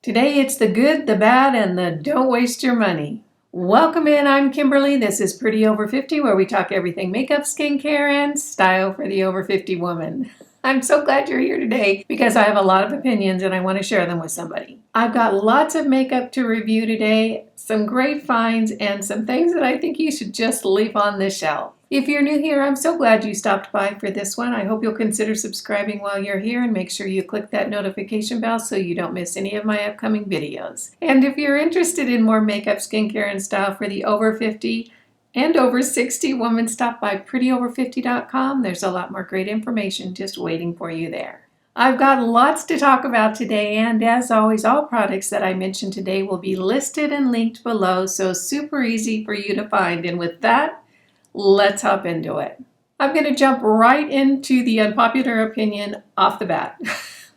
Today it's the good, the bad, and the don't waste your money. Welcome in, I'm Kimberly. This is Pretty Over 50, where we talk everything makeup, skincare, and style for the over 50 woman. I'm so glad you're here today because I have a lot of opinions and I want to share them with somebody. I've got lots of makeup to review today, some great finds, and some things that I think you should just leave on the shelf. If you're new here, I'm so glad you stopped by for this one. I hope you'll consider subscribing while you're here and make sure you click that notification bell so you don't miss any of my upcoming videos. And if you're interested in more makeup, skincare, and style for the over 50 and over 60 woman, stop by prettyover50.com. There's a lot more great information just waiting for you there. I've got lots to talk about today, and as always, all products that I mention today will be listed and linked below, so super easy for you to find. And with that, let's hop into it. I'm going to jump right into the unpopular opinion off the bat.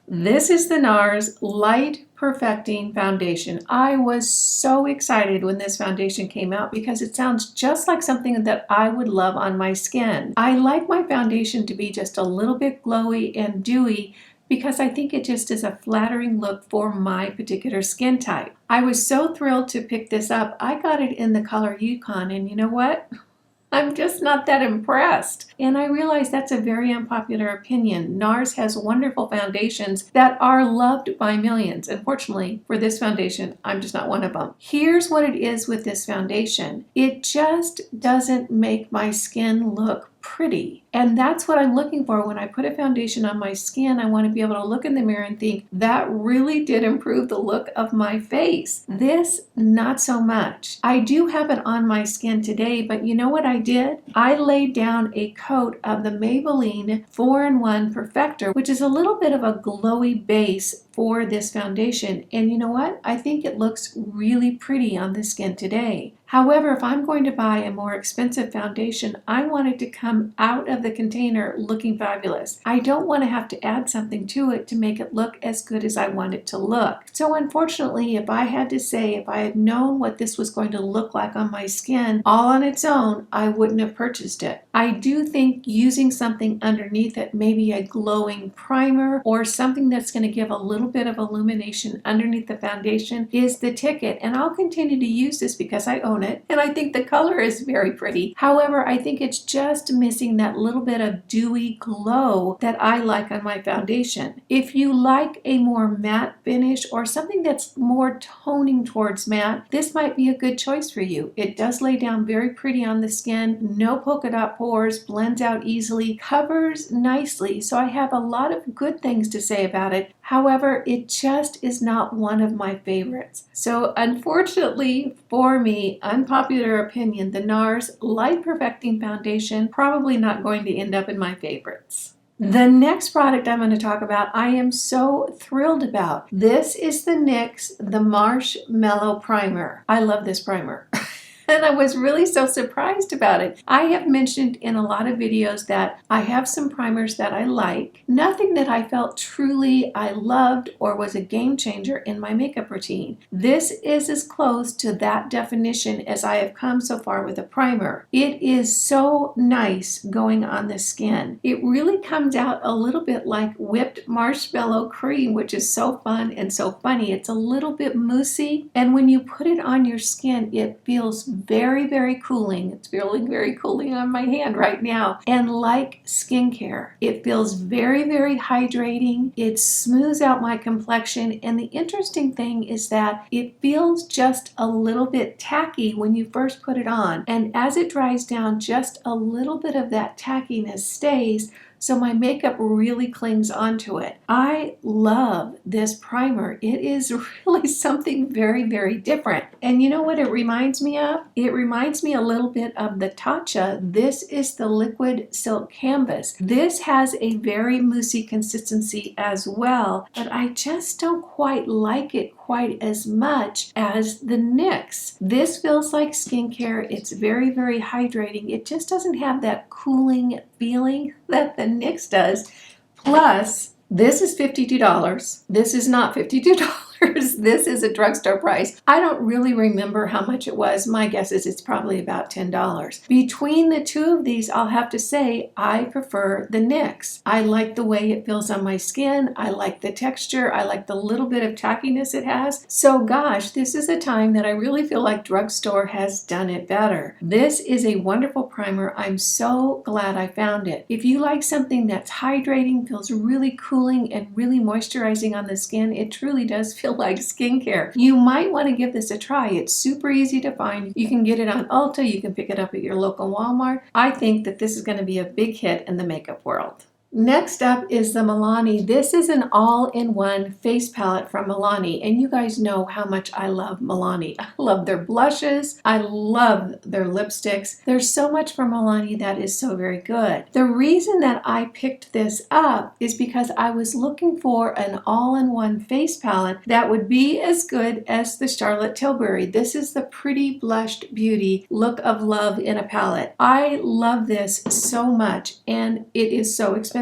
This is the NARS Light Perfecting Foundation. I was so excited when this foundation came out because it sounds just like something that I would love on my skin. I like my foundation to be just a little bit glowy and dewy because I think it just is a flattering look for my particular skin type. I was so thrilled to pick this up. I got it in the color Yukon, and you know what? I'm just not that impressed. And I realize that's a very unpopular opinion. NARS has wonderful foundations that are loved by millions. Unfortunately, for this foundation, I'm just not one of them. Here's what it is with this foundation. It just doesn't make my skin look pretty. And that's what I'm looking for when I put a foundation on my skin. I want to be able to look in the mirror and think, that really did improve the look of my face. This, not so much. I do have it on my skin today, but you know what I did? I laid down a coat of the Maybelline 4-in-1 Perfector, which is a little bit of a glowy base for this foundation. And you know what? I think it looks really pretty on the skin today. However, if I'm going to buy a more expensive foundation, I want it to come out of the container looking fabulous. I don't want to have to add something to it to make it look as good as I want it to look. So unfortunately, if I had to say, if I had known what this was going to look like on my skin all on its own, I wouldn't have purchased it. I do think using something underneath it, maybe a glowing primer or something that's going to give a little bit of illumination underneath the foundation, is the ticket. And I'll continue to use this because I own it and I think the color is very pretty. However, I think it's just missing that little bit of dewy glow that I like on my foundation. If you like a more matte finish or something that's more toning towards matte, this might be a good choice for you. It does lay down very pretty on the skin, no polka dot pores, blends out easily, covers nicely, so I have a lot of good things to say about it. However, it just is not one of my favorites. So unfortunately for me, unpopular opinion, the NARS Light Perfecting Foundation probably not going to end up in my favorites. The next product I'm going to talk about, I am so thrilled about. This is the NYX The Marshmallow Primer. I love this primer. And I was really so surprised about it. I have mentioned in a lot of videos that I have some primers that I like. Nothing that I felt truly I loved or was a game changer in my makeup routine. This is as close to that definition as I have come so far with a primer. It is so nice going on the skin. It really comes out a little bit like whipped marshmallow cream, which is so fun and so funny. It's a little bit moussey, and when you put it on your skin, it feels very, very cooling. It's feeling very cooling on my hand right now. And like skincare, it feels very, very hydrating. It smooths out my complexion. And the interesting thing is that it feels just a little bit tacky when you first put it on. And as it dries down, just a little bit of that tackiness stays, so my makeup really clings onto it. I love this primer. It is really something very, very different. And you know what it reminds me of? It reminds me a little bit of the Tatcha. This is the Liquid Silk Canvas. This has a very moussey consistency as well, but I just don't quite like it quite as much as the NYX. This feels like skincare. It's very, very hydrating. It just doesn't have that cooling feeling that the NYX does. Plus, this is $52. This is not $52. This is a drugstore price. I don't really remember how much it was. My guess is it's probably about $10. Between the two of these, I'll have to say I prefer the NYX. I like the way it feels on my skin. I like the texture. I like the little bit of tackiness it has. So gosh, this is a time that I really feel like drugstore has done it better. This is a wonderful primer. I'm so glad I found it. If you like something that's hydrating, feels really cooling and really moisturizing on the skin, it truly does feel like skincare. You might want to give this a try. It's super easy to find. You can get it on Ulta. You can pick it up at your local Walmart. I think that this is going to be a big hit in the makeup world. Next up is the Milani. This is an all-in-one face palette from Milani, and you guys know how much I love Milani. I love their blushes. I love their lipsticks. There's so much from Milani that is so very good. The reason that I picked this up is because I was looking for an all-in-one face palette that would be as good as the Charlotte Tilbury. This is the Pretty Blushed Beauty Look of Love in a palette. I love this so much, and it is so expensive.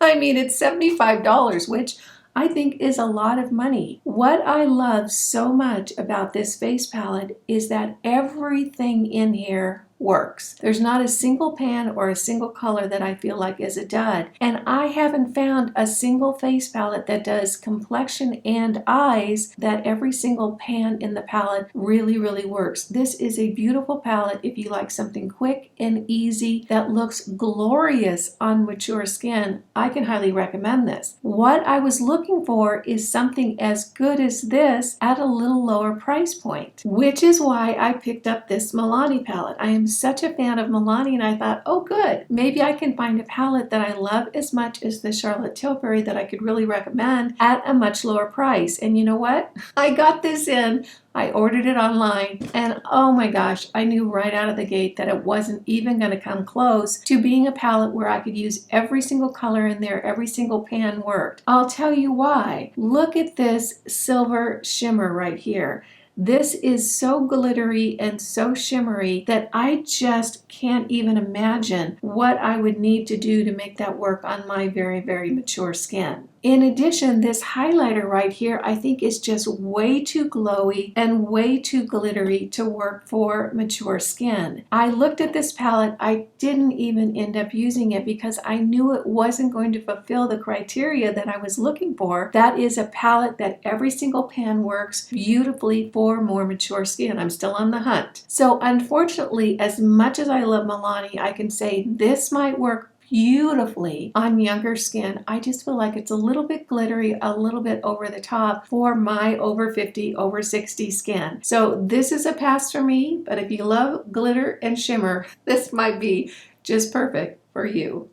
I mean, it's $75, which I think is a lot of money. What I love so much about this face palette is that everything in here works. There's not a single pan or a single color that I feel like is a dud. And I haven't found a single face palette that does complexion and eyes that every single pan in the palette really works. This is a beautiful palette if you like something quick and easy that looks glorious on mature skin. I can highly recommend this. What I was looking for is something as good as this at a little lower price point, which is why I picked up this Milani palette. I am such a fan of Milani, and I thought, oh good, maybe I can find a palette that I love as much as the Charlotte Tilbury that I could really recommend at a much lower price. And you know what? I got this in. I ordered it online, and oh my gosh, I knew right out of the gate that it wasn't even going to come close to being a palette where I could use every single color in there, every single pan worked. I'll tell you why. Look at this silver shimmer right here. This is so glittery and so shimmery that I just can't even imagine what I would need to do to make that work on my very mature skin. In addition, this highlighter right here I think is just way too glowy and way too glittery to work for mature skin. I looked at this palette, I didn't even end up using it because I knew it wasn't going to fulfill the criteria that I was looking for. That is a palette that every single pan works beautifully for more mature skin. I'm still on the hunt. So unfortunately, as much as I love Milani, I can say this might work beautifully on younger skin. I just feel like it's a little bit glittery, a little bit over the top for my over 50, over 60 skin. So this is a pass for me, but if you love glitter and shimmer, this might be just perfect for you.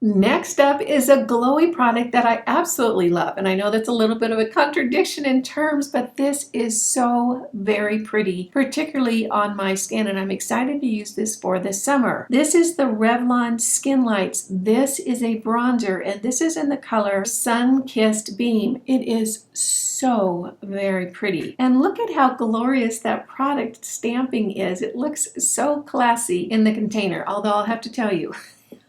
Next up is a glowy product that I absolutely love, and I know that's a little bit of a contradiction in terms, but this is so very pretty, particularly on my skin, and I'm excited to use this for the summer. This is the Revlon Skin Lights. This is a bronzer, and this is in the color Sun-Kissed Beam. It is so very pretty, and look at how glorious that product stamping is. It looks so classy in the container, although I'll have to tell you,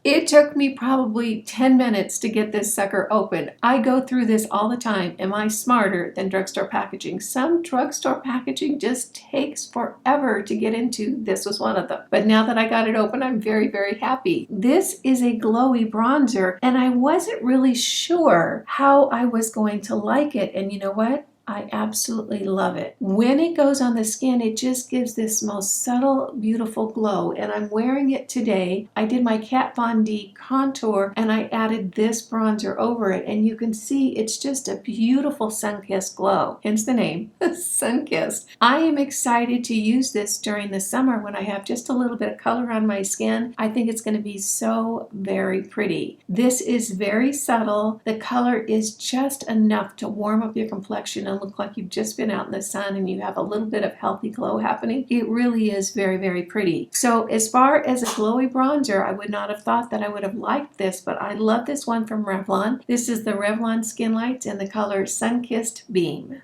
it took me probably 10 minutes to get this sucker open. I go through this all the time. Am I smarter than drugstore packaging? Some drugstore packaging just takes forever to get into. This was one of them. But now that I got it open, I'm very happy. This is a glowy bronzer, and I wasn't really sure how I was going to like it. And you know what? I absolutely love it. When it goes on the skin, it just gives this most subtle, beautiful glow. And I'm wearing it today. I did my Kat Von D contour and I added this bronzer over it. And you can see it's just a beautiful sun-kissed glow. Hence the name, sun-kissed. I am excited to use this during the summer when I have just a little bit of color on my skin. I think it's going to be so very pretty. This is very subtle. The color is just enough to warm up your complexion and look like you've just been out in the sun and you have a little bit of healthy glow happening. It really is very pretty. So as far as a glowy bronzer, I would not have thought that I would have liked this, but I love this one from Revlon. This is the Revlon Skin Lights in the color Sun-Kissed Beam.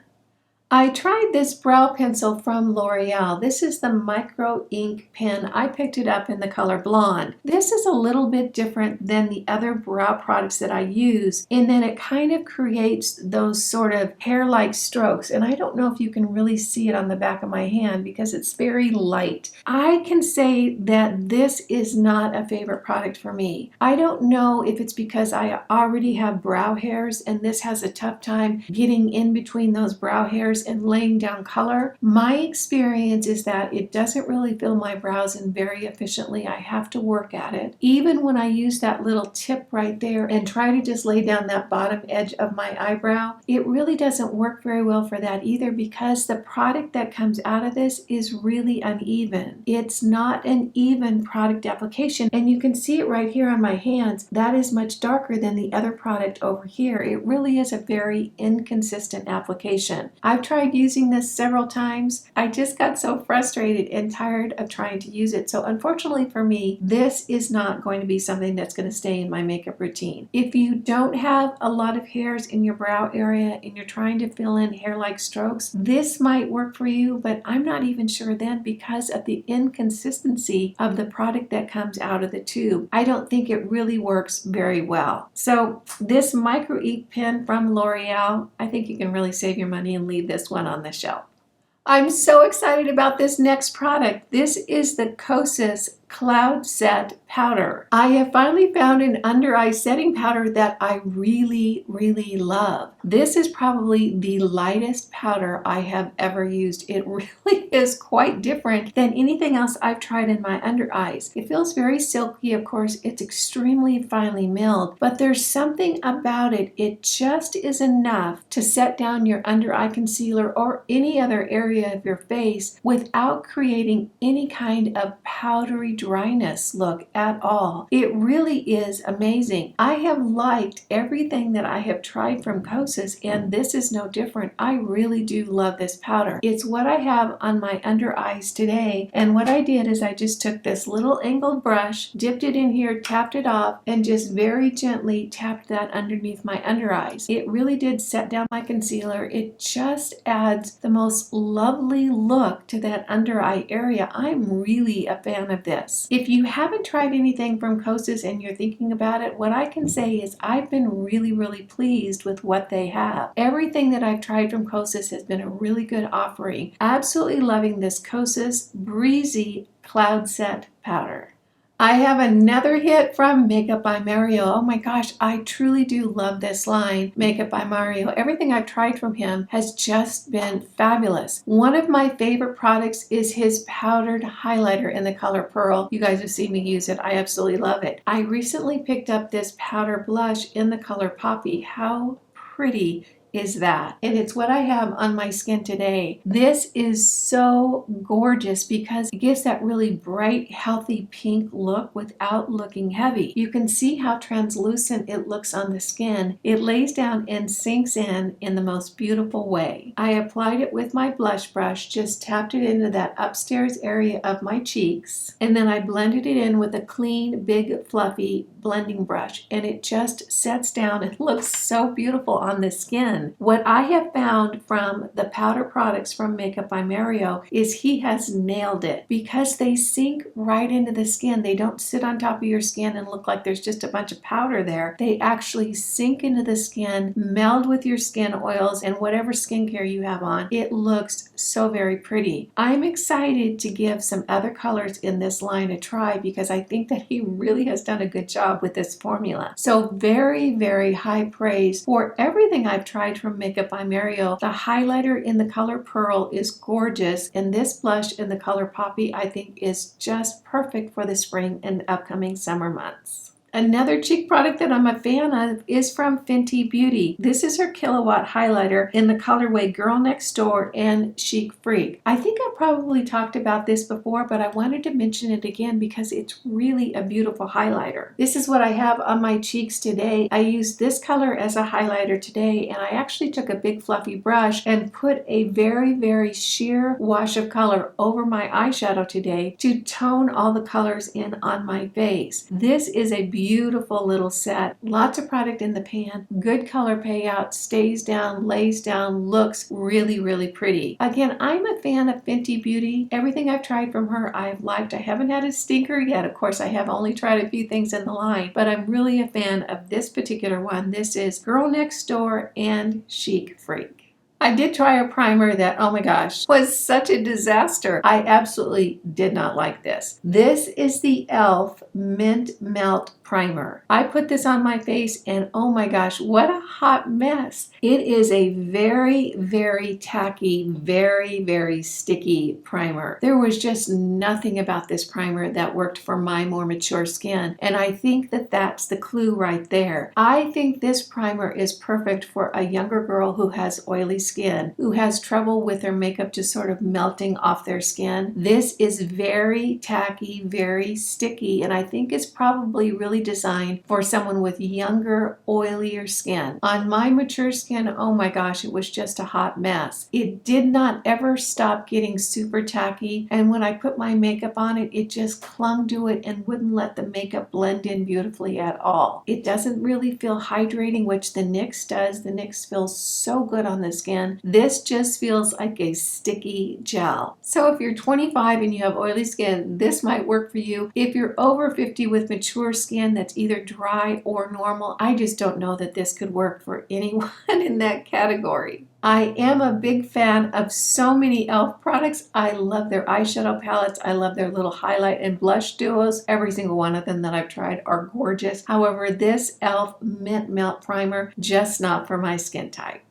I tried this brow pencil from L'Oreal. This is the Micro Ink pen. I picked it up in the color Blonde. This is a little bit different than the other brow products that I use in that it kind of creates those sort of hair-like strokes. And I don't know if you can really see it on the back of my hand because it's very light. I can say that this is not a favorite product for me. I don't know if it's because I already have brow hairs and this has a tough time getting in between those brow hairs and laying down color. My experience is that it doesn't really fill my brows in very efficiently. I have to work at it. Even when I use that little tip right there and try to just lay down that bottom edge of my eyebrow, it really doesn't work very well for that either because the product that comes out of this is really uneven. It's not an even product application, and you can see it right here on my hands. That is much darker than the other product over here. It really is a very inconsistent application. I've tried using this several times. I just got so frustrated and tired of trying to use it. So unfortunately for me, this is not going to be something that's going to stay in my makeup routine. If you don't have a lot of hairs in your brow area and you're trying to fill in hair-like strokes, this might work for you, but I'm not even sure then because of the inconsistency of the product that comes out of the tube. I don't think it really works very well. So this Micro Ink pen from L'Oreal, I think you can really save your money and leave this one on the shelf. I'm so excited about this next product. This is the Kosas Cloud Set Powder. I have finally found an under eye setting powder that I really, really love. This is probably the lightest powder I have ever used. It really is quite different than anything else I've tried in my under eyes. It feels very silky, of course. It's extremely finely milled, but there's something about it. It just is enough to set down your under eye concealer or any other area of your face without creating any kind of powdery dryness look at all. It really is amazing. I have liked everything that I have tried from Kosas, and this is no different. I really do love this powder. It's what I have on my under eyes today, and what I did is I just took this little angled brush, dipped it in here, tapped it off, and just very gently tapped that underneath my under eyes. It really did set down my concealer. It just adds the most lovely look to that under eye area. I'm really a fan of this. If you haven't tried anything from Kosas and you're thinking about it, what I can say is I've been really pleased with what they have. Everything that I've tried from Kosas has been a really good offering. Absolutely loving this Kosas Breezy Cloud Set Powder. I have another hit from Makeup by Mario. Oh my gosh, I truly do love this line, Makeup by Mario. Everything I've tried from him has just been fabulous. One of my favorite products is his powdered highlighter in the color Pearl. You guys have seen me use it. I absolutely love it. I recently picked up this powder blush in the color Poppy. How pretty is that? And it's what I have on my skin today. This is so gorgeous because it gives that really bright, healthy pink look without looking heavy. You can see how translucent it looks on the skin. It lays down and sinks in the most beautiful way. I applied it with my blush brush, just tapped it into that upstairs area of my cheeks, and then I blended it in with a clean, big, fluffy blending brush, and it just sets down and looks so beautiful on the skin. What I have found from the powder products from Makeup by Mario is he has nailed it because they sink right into the skin. They don't sit on top of your skin and look like there's just a bunch of powder there. They actually sink into the skin, meld with your skin oils and whatever skincare you have on. It looks so very pretty. I'm excited to give some other colors in this line a try because I think that he really has done a good job with this formula. So very high praise for everything I've tried from Makeup by Mario. The highlighter in the color Pearl is gorgeous, and this blush in the color Poppy I think is just perfect for the spring and upcoming summer months. Another cheek product that I'm a fan of is from Fenty Beauty. This is her Killawatt highlighter in the colorway Girl Next Door and Chic Freak. I think I probably talked about this before, but I wanted to mention it again because it's really a beautiful highlighter. This is what I have on my cheeks today. I used this color as a highlighter today, and I actually took a big fluffy brush and put a very sheer wash of color over my eyeshadow today to tone all the colors in on my face. This is a beautiful beautiful little set. Lots of product in the pan, good color payout, stays down, lays down, looks really, really pretty. Again, I'm a fan of Fenty Beauty. Everything I've tried from her, I've liked. I haven't had a stinker yet. Of course, I have only tried a few things in the line, but I'm really a fan of this particular one. This is Girl Next Door and Chic Freak. I did try a primer that, oh my gosh, was such a disaster. I absolutely did not like this. This is the e.l.f. Mint Melt Primer. I put this on my face and oh my gosh, what a hot mess. It is a very, very tacky, very, very sticky primer. There was just nothing about this primer that worked for my more mature skin. And I think that that's the clue right there. I think this primer is perfect for a younger girl who has oily skin, who has trouble with their makeup just sort of melting off their skin. This is very tacky, very sticky, and I think it's probably really designed for someone with younger, oilier skin. On my mature skin, oh my gosh, it was just a hot mess. It did not ever stop getting super tacky, and when I put my makeup on it, it just clung to it and wouldn't let the makeup blend in beautifully at all. It doesn't really feel hydrating, which the NYX does. The NYX feels so good on the skin. This just feels like a sticky gel. So if you're 25 and you have oily skin, this might work for you. If you're over 50 with mature skin that's either dry or normal, I just don't know that this could work for anyone in that category. I am a big fan of so many e.l.f. products. I love their eyeshadow palettes. I love their little highlight and blush duos. Every single one of them that I've tried are gorgeous. However, this e.l.f. Mint Melt Primer, just not for my skin type.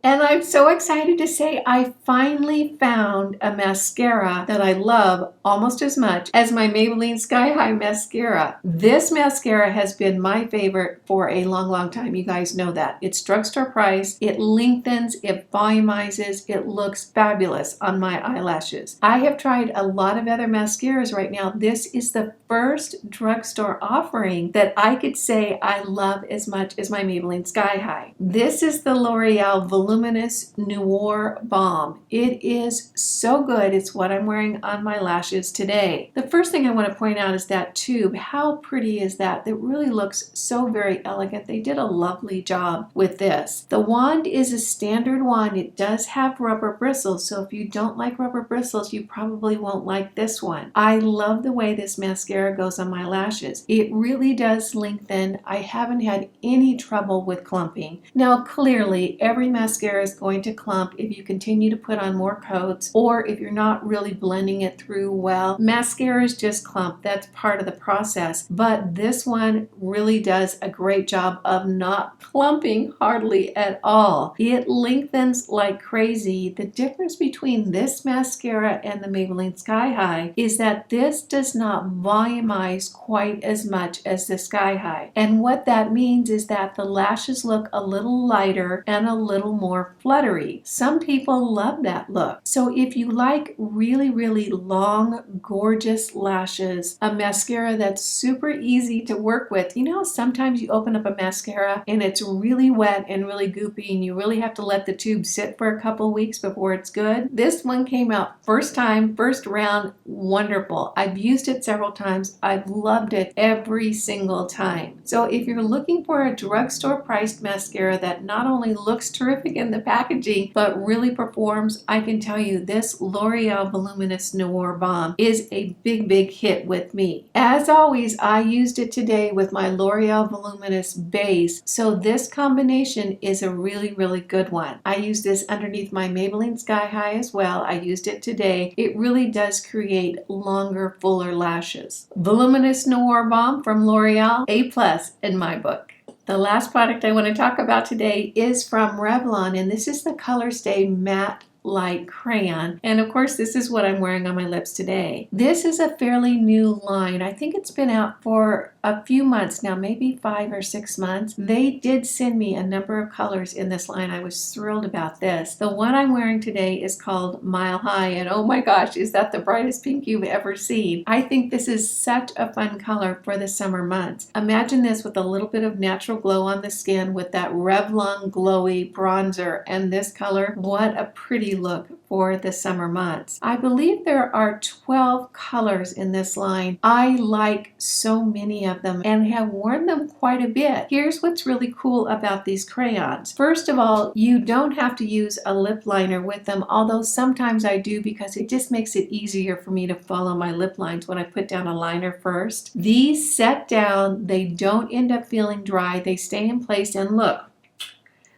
And I'm so excited to say I finally found a mascara that I love almost as much as my Maybelline Sky High mascara. This mascara has been my favorite for a long, long time. You guys know that. It's drugstore price. It lengthens, it volumizes, it looks fabulous on my eyelashes. I have tried a lot of other mascaras right now. This is the first drugstore offering that I could say I love as much as my Maybelline Sky High. This is the L'Oreal Voluminous Noir Balm. It is so good. It's what I'm wearing on my lashes today. The first thing I want to point out is that tube. How pretty is that? That really looks so very elegant. They did a lovely job with this. The wand is a standard wand. It does have rubber bristles, so if you don't like rubber bristles, you probably won't like this one. I love the way this mascara goes on my lashes. It really does lengthen. I haven't had any trouble with clumping. Now, clearly, every mascara is going to clump if you continue to put on more coats or if you're not really blending it through well. Mascaras just clump. That's part of the process. But this one really does a great job of not clumping hardly at all. It lengthens like crazy. The difference between this mascara and the Maybelline Sky High is that this does not volumize quite as much as the Sky High. And what that means is that the lashes look a little lighter and a little more fluttery. Some people love that look. So if you like really, really long, gorgeous lashes, a mascara that's super easy to work with. You know, sometimes you open up a mascara and it's really wet and really goopy and you really have to let the tube sit for a couple weeks before it's good. This one came out first time, first round, wonderful. I've used it several times. I've loved it every single time. So if you're looking for a drugstore priced mascara that not only looks terrific in the packaging but really performs, I can tell you this L'Oreal Voluminous Noir Balm is a big, big hit with me. As always, I used it today with my L'Oreal Voluminous Base, so this combination is a really, really good one. I use this underneath my Maybelline Sky High as well. I used it today. It really does create longer, fuller lashes. Voluminous Noir Balm from L'Oreal, A+ in my book. The last product I want to talk about today is from Revlon, and this is the Colorstay Matte Light Crayon. And of course, this is what I'm wearing on my lips today. This is a fairly new line. I think it's been out for a few months now, maybe 5 or 6 months. They did send me a number of colors in this line. I was thrilled about this. The one I'm wearing today is called Mile High, and oh my gosh, is that the brightest pink you've ever seen. I think this is such a fun color for the summer months. Imagine this with a little bit of natural glow on the skin with that Revlon glowy bronzer and this color. What a pretty pretty look for the summer months. I believe there are 12 colors in this line. I like so many of them and have worn them quite a bit. Here's what's really cool about these crayons. First of all, you don't have to use a lip liner with them, although sometimes I do because it just makes it easier for me to follow my lip lines when I put down a liner first. These set down, they don't end up feeling dry, they stay in place, and look,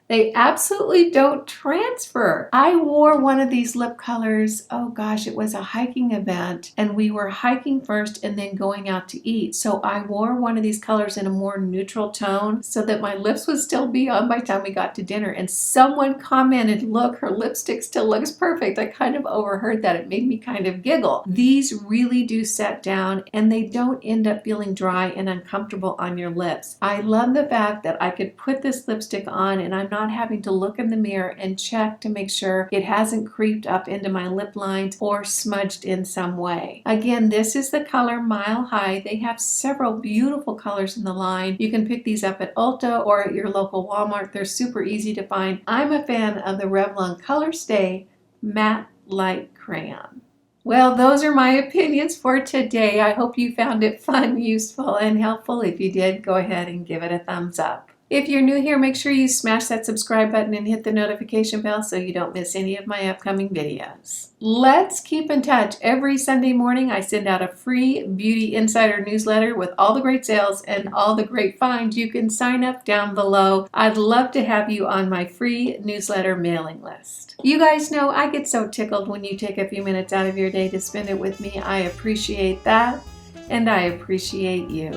they absolutely don't transfer. I wore one of these lip colors, oh gosh, it was a hiking event, and we were hiking first and then going out to eat. So I wore one of these colors in a more neutral tone so that my lips would still be on by the time we got to dinner. And someone commented, look, her lipstick still looks perfect. I kind of overheard that. It made me kind of giggle. These really do set down and they don't end up feeling dry and uncomfortable on your lips. I love the fact that I could put this lipstick on and I'm not having to look in the mirror and check to make sure it hasn't creeped up into my lip lines or smudged in some way. Again, this is the color Mile High. They have several beautiful colors in the line. You can pick these up at Ulta or at your local Walmart. They're super easy to find. I'm a fan of the Revlon Color Stay Matte Light Crayon. Well, those are my opinions for today. I hope you found it fun, useful, and helpful. If you did, go ahead and give it a thumbs up. If you're new here, make sure you smash that subscribe button and hit the notification bell so you don't miss any of my upcoming videos. Let's keep in touch. Every Sunday morning, I send out a free Beauty Insider newsletter with all the great sales and all the great finds. You can sign up down below. I'd love to have you on my free newsletter mailing list. You guys know I get so tickled when you take a few minutes out of your day to spend it with me. I appreciate that, and I appreciate you.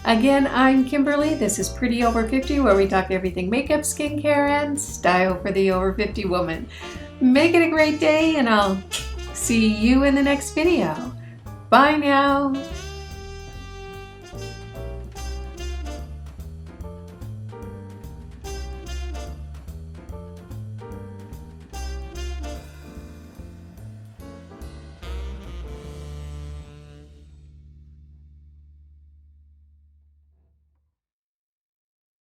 Again, I'm Kimberly. This is Pretty Over 50, where we talk everything makeup, skincare, and style for the over 50 woman. Make it a great day, and I'll see you in the next video. Bye now.